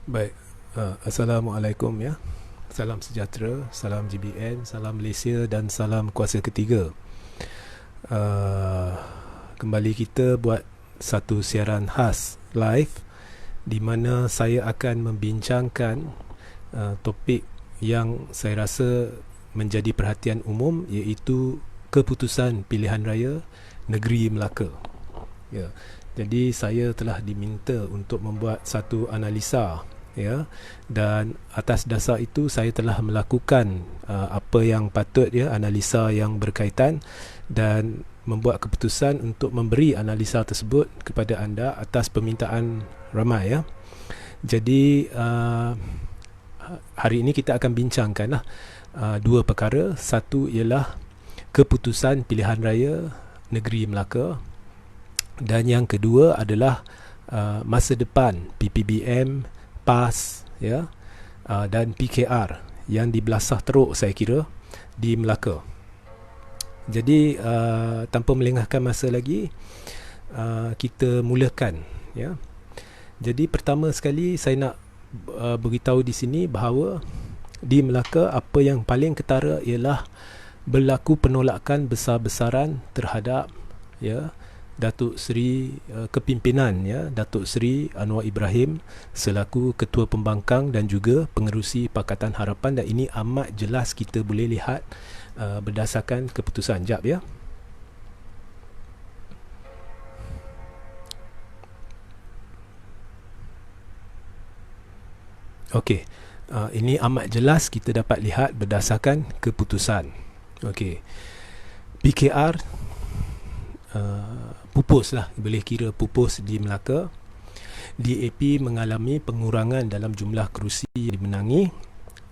Baik, Assalamualaikum ya. Salam sejahtera, salam GBN, salam Malaysia dan salam kuasa ketiga. uh, Kembali kita buat satu siaran khas live di mana saya akan membincangkan topik yang saya rasa menjadi perhatian umum, iaitu keputusan pilihan raya negeri Melaka. Ya. Jadi saya telah diminta untuk membuat satu analisa, ya, dan atas dasar itu saya telah melakukan apa yang patut, ya, analisa yang berkaitan, dan membuat keputusan untuk memberi analisa tersebut kepada anda atas permintaan ramai, ya. Jadi hari ini kita akan bincangkanlah dua perkara. Satu ialah keputusan pilihan raya negeri Melaka, dan yang kedua adalah masa depan PPBM, PAS, ya, dan PKR yang dibelasah teruk saya kira di Melaka. Jadi tanpa melengahkan masa lagi, kita mulakan, ya. Jadi pertama sekali saya nak beritahu di sini bahawa di Melaka apa yang paling ketara ialah berlaku penolakan besar-besaran terhadap, ya, Datuk Seri kepimpinan, ya, Datuk Seri Anwar Ibrahim selaku Ketua Pembangkang dan juga Pengerusi Pakatan Harapan, dan ini amat jelas kita boleh lihat berdasarkan keputusan. Jap, ya. Okey, ini amat jelas kita dapat lihat berdasarkan keputusan. Okey, PKR pupus lah, boleh kira pupus di Melaka. DAP mengalami pengurangan dalam jumlah kerusi yang dimenangi,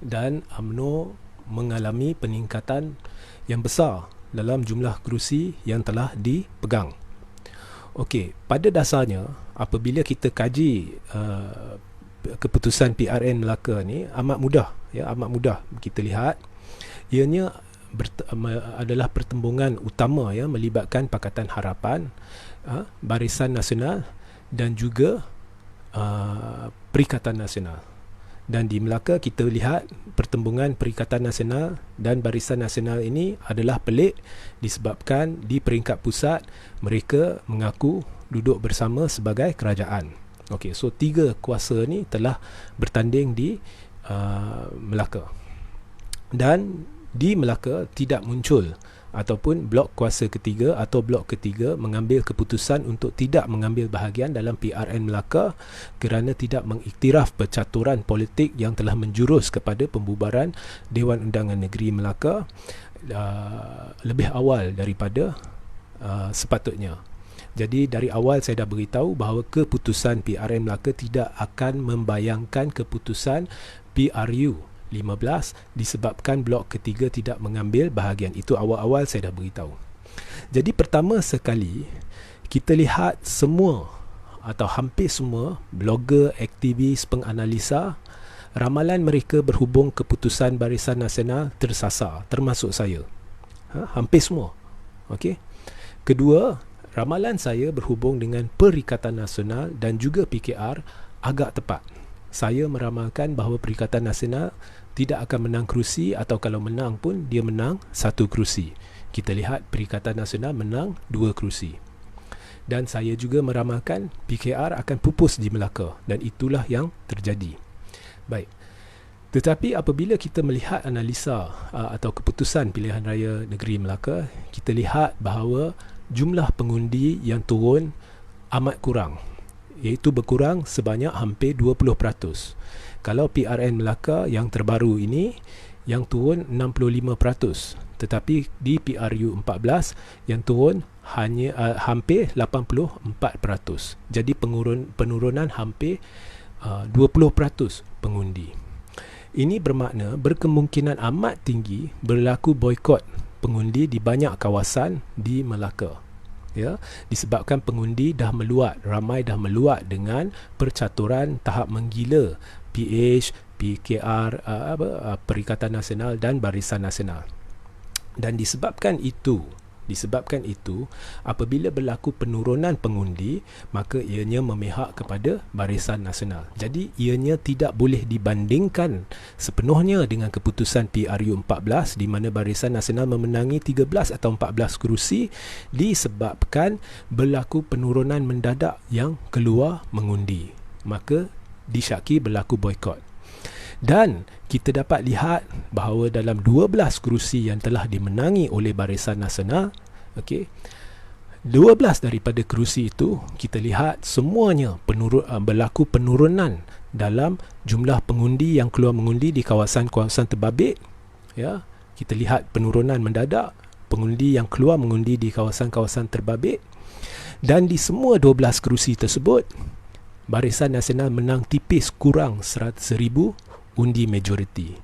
dan UMNO mengalami peningkatan yang besar dalam jumlah kerusi yang telah dipegang. Okey, pada dasarnya apabila kita kaji keputusan PRN Melaka ni amat mudah, ya, amat mudah kita lihat. Ianya adalah pertembungan utama, ya, melibatkan Pakatan Harapan, Barisan Nasional dan juga Perikatan Nasional. Dan di Melaka kita lihat pertembungan Perikatan Nasional dan Barisan Nasional ini adalah pelik disebabkan di peringkat pusat mereka mengaku duduk bersama sebagai kerajaan. Okey, so tiga kuasa ni telah bertanding di Melaka. Dan di Melaka tidak muncul ataupun blok kuasa ketiga atau blok ketiga mengambil keputusan untuk tidak mengambil bahagian dalam PRN Melaka kerana tidak mengiktiraf percaturan politik yang telah menjurus kepada pembubaran Dewan Undangan Negeri Melaka lebih awal daripada sepatutnya. Jadi dari awal saya dah beritahu bahawa keputusan PRN Melaka tidak akan membayangkan keputusan PRU 15 disebabkan blok ketiga tidak mengambil bahagian. Itu awal-awal saya dah beritahu. Jadi pertama sekali kita lihat semua atau hampir semua blogger, aktivis, penganalisa, ramalan mereka berhubung keputusan Barisan Nasional tersasar, termasuk saya. Hampir semua. Okey. Kedua, ramalan saya berhubung dengan Perikatan Nasional dan juga PKR agak tepat. Saya meramalkan bahawa Perikatan Nasional tidak akan menang kerusi, atau kalau menang pun dia menang satu kerusi. Kita lihat Perikatan Nasional menang 2 kerusi. Dan saya juga meramalkan PKR akan pupus di Melaka, dan itulah yang terjadi. Baik. Tetapi apabila kita melihat analisa atau keputusan pilihan raya negeri Melaka, kita lihat bahawa jumlah pengundi yang turun amat kurang, iaitu berkurang sebanyak hampir 20%. Kalau PRN Melaka yang terbaru ini yang turun 65%, tetapi di PRU 14 yang turun hanya hampir 84%. Jadi penurunan hampir 20% pengundi. Ini bermakna berkemungkinan amat tinggi berlaku boikot pengundi di banyak kawasan di Melaka, ya, disebabkan pengundi dah meluat, ramai dah meluat dengan percaturan tahap menggila PH, PKR, Perikatan Nasional dan Barisan Nasional. Dan disebabkan itu, Disebabkan itu, apabila berlaku penurunan pengundi, maka ianya memihak kepada Barisan Nasional. Jadi ianya tidak boleh dibandingkan sepenuhnya dengan keputusan PRU 14 di mana Barisan Nasional memenangi 13 atau 14 kerusi disebabkan berlaku penurunan mendadak yang keluar mengundi. Maka disyaki berlaku boikot. Dan kita dapat lihat bahawa dalam 12 kerusi yang telah dimenangi oleh Barisan Nasional, 12 daripada kerusi itu kita lihat semuanya berlaku penurunan dalam jumlah pengundi yang keluar mengundi di kawasan-kawasan terbabit. Ya, kita lihat penurunan mendadak pengundi yang keluar mengundi di kawasan-kawasan terbabit. Dan di semua 12 kerusi tersebut, Barisan Nasional menang tipis kurang 100,000 undi majoriti.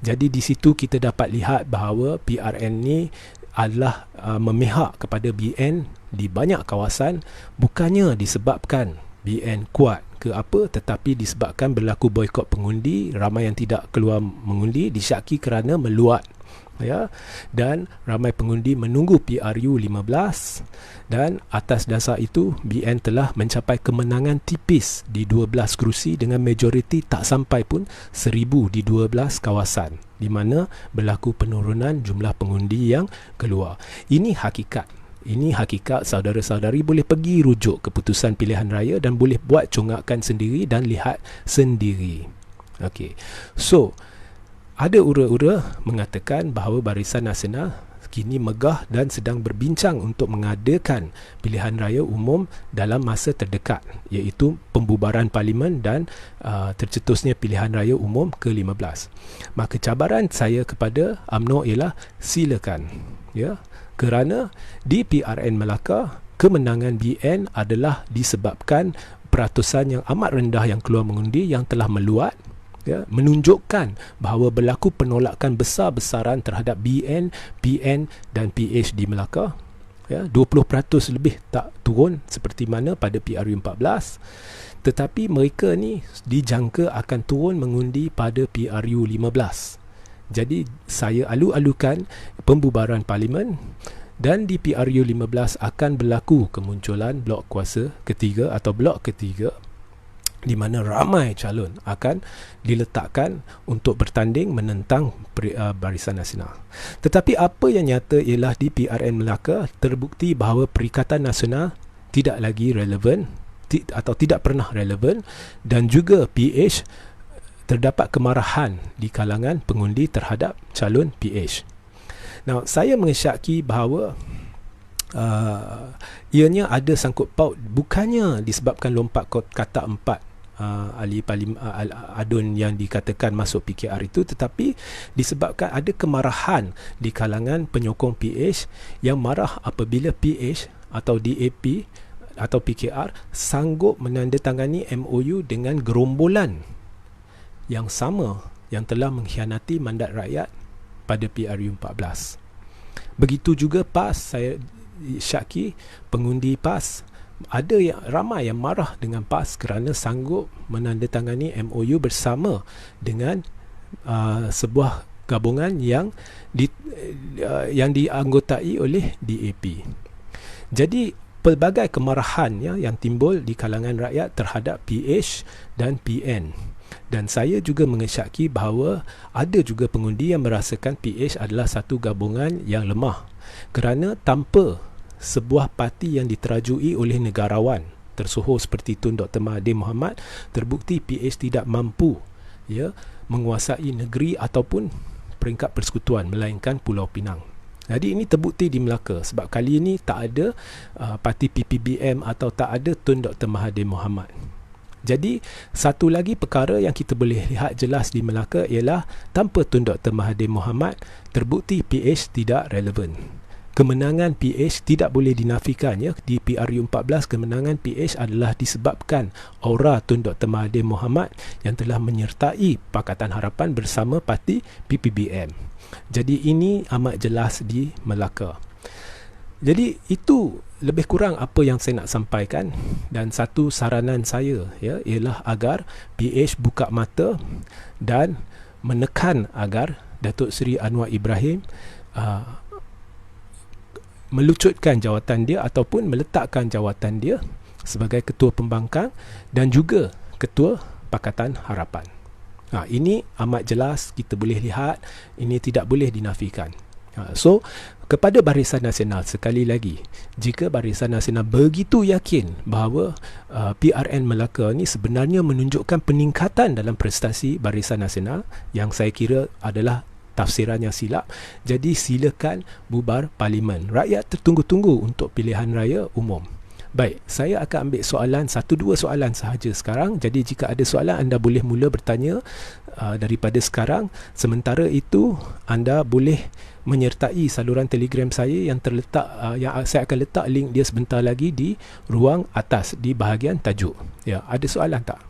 Jadi di situ kita dapat lihat bahawa PRN ni adalah memihak kepada BN di banyak kawasan, bukannya disebabkan BN kuat ke apa, tetapi disebabkan berlaku boikot pengundi, ramai yang tidak keluar mengundi disyaki kerana meluat. Ya, dan ramai pengundi menunggu PRU 15, dan atas dasar itu BN telah mencapai kemenangan tipis di 12 kerusi dengan majoriti tak sampai pun 1,000 di 12 kawasan di mana berlaku penurunan jumlah pengundi yang keluar. Ini hakikat. Ini hakikat, saudara-saudari boleh pergi rujuk keputusan pilihan raya dan boleh buat congakkan sendiri dan lihat sendiri. Okey. So, ada ura-ura mengatakan bahawa Barisan Nasional kini megah dan sedang berbincang untuk mengadakan pilihan raya umum dalam masa terdekat, iaitu pembubaran parlimen dan tercetusnya pilihan raya umum ke-15. Maka cabaran saya kepada UMNO ialah silakan, ya, kerana di PRN Melaka kemenangan BN adalah disebabkan peratusan yang amat rendah yang keluar mengundi yang telah meluat, ya, menunjukkan bahawa berlaku penolakan besar-besaran terhadap BN, PN dan PH di Melaka. Ya, 20% lebih tak turun seperti mana pada PRU 14. Tetapi mereka ni dijangka akan turun mengundi pada PRU 15. Jadi saya alu-alukan pembubaran parlimen, dan di PRU 15 akan berlaku kemunculan blok kuasa ketiga atau blok ketiga, di mana ramai calon akan diletakkan untuk bertanding menentang Barisan Nasional. Tetapi apa yang nyata ialah di PRN Melaka terbukti bahawa Perikatan Nasional tidak lagi relevan atau tidak pernah relevan, dan juga PH terdapat kemarahan di kalangan pengundi terhadap calon PH. Now, saya mengesyaki bahawa ianya ada sangkut paut, bukannya disebabkan lompat kata empat ahli adun yang dikatakan masuk PKR itu, tetapi disebabkan ada kemarahan di kalangan penyokong PH yang marah apabila PH atau DAP atau PKR sanggup menandatangani MOU dengan gerombolan yang sama yang telah mengkhianati mandat rakyat pada PRU 14. Begitu juga PAS, saya syaki pengundi PAS, ada yang ramai yang marah dengan PAS kerana sanggup menandatangani MOU bersama dengan sebuah gabungan yang dianggotai oleh DAP. Jadi pelbagai kemarahan yang timbul di kalangan rakyat terhadap PH dan PN. Dan saya juga mengesyaki bahawa ada juga pengundi yang merasakan PH adalah satu gabungan yang lemah, kerana tanpa sebuah parti yang diterajui oleh negarawan tersohor seperti Tun Dr. Mahathir Mohamad, terbukti PH tidak mampu, ya, menguasai negeri ataupun peringkat persekutuan melainkan Pulau Pinang. Jadi ini terbukti di Melaka sebab kali ini tak ada parti PPBM atau tak ada Tun Dr. Mahathir Mohamad. Jadi satu lagi perkara yang kita boleh lihat jelas di Melaka ialah tanpa Tun Dr. Mahathir Mohamad, terbukti PH tidak relevan. Kemenangan PH tidak boleh dinafikan, ya. Di PRU 14 kemenangan PH adalah disebabkan aura Tun Dr. Mahathir Mohamad yang telah menyertai Pakatan Harapan bersama parti PPBM. Jadi ini amat jelas di Melaka. Jadi itu lebih kurang apa yang saya nak sampaikan, dan satu saranan saya, ya, ialah agar PH buka mata dan menekan agar Datuk Seri Anwar Ibrahim melucutkan jawatan dia ataupun meletakkan jawatan dia sebagai ketua pembangkang dan juga ketua Pakatan Harapan. Ini amat jelas, kita boleh lihat, ini tidak boleh dinafikan. So, kepada Barisan Nasional, sekali lagi, jika Barisan Nasional begitu yakin bahawa PRN Melaka ni sebenarnya menunjukkan peningkatan dalam prestasi Barisan Nasional, yang saya kira adalah tafsiran yang silap, jadi silakan bubar parlimen. Rakyat tertunggu-tunggu untuk pilihan raya umum. Baik, saya akan ambil soalan, 1-2 soalan sahaja sekarang. Jadi jika ada soalan, anda boleh mula bertanya daripada sekarang. Sementara itu, anda boleh menyertai saluran Telegram saya yang terletak, yang saya akan letak link dia sebentar lagi di ruang atas di bahagian tajuk. Ya, ada soalan tak?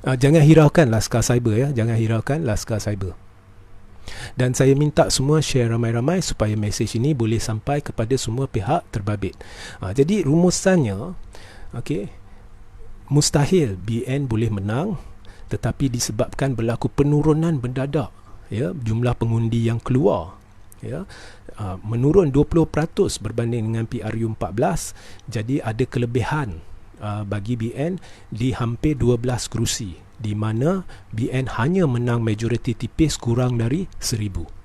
Jangan hiraukan Laskar Cyber ya, jangan hiraukan Laskar Cyber. Dan saya minta semua share ramai-ramai supaya mesej ini boleh sampai kepada semua pihak terbabit. Jadi rumusannya, mustahil BN boleh menang, tetapi disebabkan berlaku penurunan mendadak, ya, jumlah pengundi yang keluar, ya, menurun 20% berbanding dengan PRU14. Jadi ada kelebihan bagi BN di hampir 12 kerusi, di mana BN hanya menang majoriti tipis kurang dari 1000.